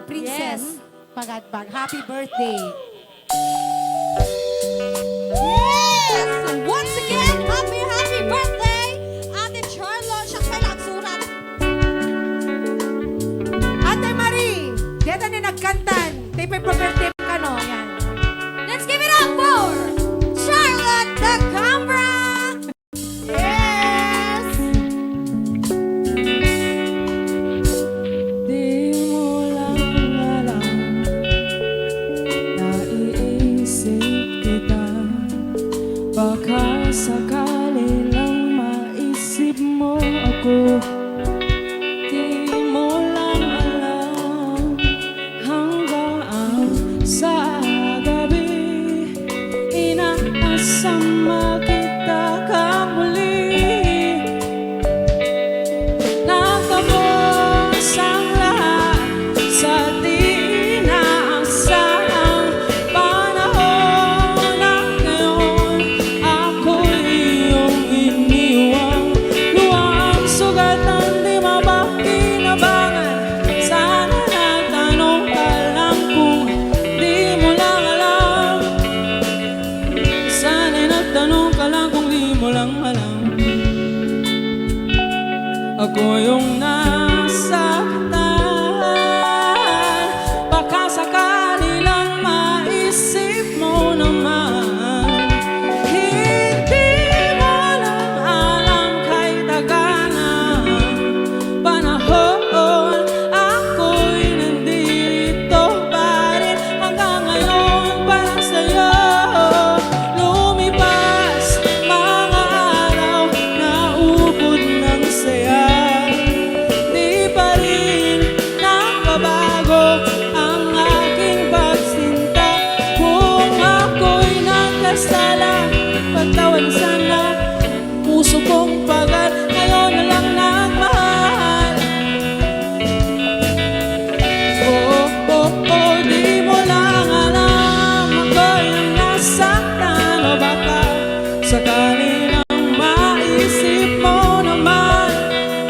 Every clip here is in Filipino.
Princess Yes. Pagatbag. Happy birthday. Yes! Once again, happy birthday, Ate Charlo. Siya pa nagsurat. Ate Marie, dito na nagkantan. Tayo pa birthday ka, no? Yan. Let's give it up for Charlotte the Cambra! Yes! Di mo lang alam, naiisip kita. Baka sakali lang maisip mo ako. Di mo lang alam, hanggang sa gabi inaasam makita ka muli. Nakabos ang lahat sa di inaasahang panahon na ngayon. Ako'y iyong iniwang luwang sugatan, di mapakinabangan. Sana nagtanong ka lang kung di mo lang alam. Sana'y nagtanong ka lang kung di mo lang alam. Ako yung nasaktan. Baka sakali lang maisip mo naman. Hindi mo lang alam kay tagal ng panahon. Ako'y nandito pa rin hanggang ngayon para sa'yo. Lumipas mga araw, naubod ng saya. Di pa rin nakabago ang aking pagsinta. Kung ako'y nagkasala, patawad sana. Puso kong pagal, ngayon na lang nagmahal. Di mo lang alam, ako'y ang nasaktan. O baka sakali lang maisip mo naman,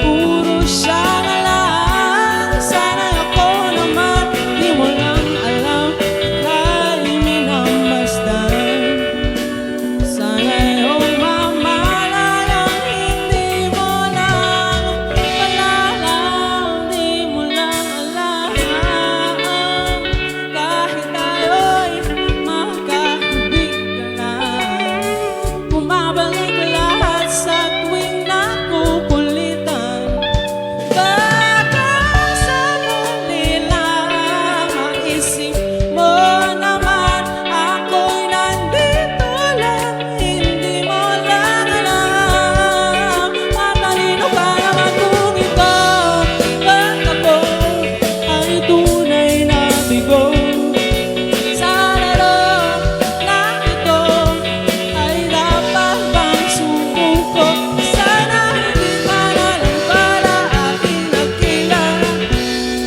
puro siya na lang. Sana'y ako naman, di mo lang alam, ika'y minamasdan. Sana'y umamalang, hindi mo lang malalang, di mo lang alam. Kahit tayo'y magkakaibigan na, bumabalik lahat sa tuwing nakukulitan. Baka sakali lang maisip mo naman, ako'y nandito lang, hindi mo lang alam. Matalino ka naman kung ito, ba't ako ay tunay na bigo? Sa laro na ito ay dapat bang sumuko? Sana hindi ka na lang pala aking nagkilala.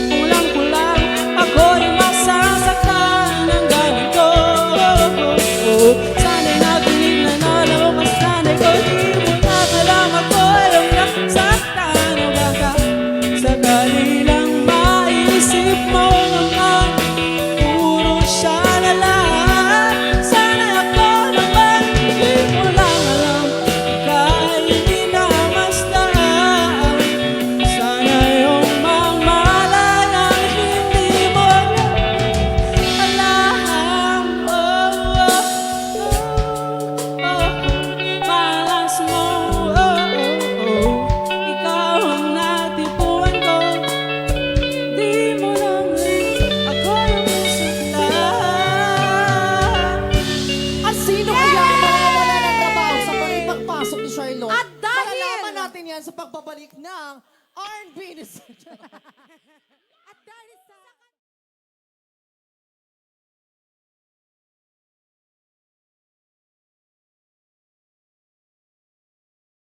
Kulang-kulang ako'y masasaktan ng ganito. Sana'y nakinig na nalaman, sana'y ko di mo na alam, ako'y ang nasaktan. O baka sakali lang maisip mo naman, puro siya na lang. Sana'y ako naman, di mo lang alam, ika'y minamasdan. Sana'y umamalayang hindi mo alam. Malas mo, ikaw ang natipuan ko. Di mo lang ako yung nasaktan. At sino kaya ang mawawala ng trabaho sa pagpasok ni Charlotte? At dahil- Malalaman natin yan sa pagbabalik ng R&B ni At dahil sa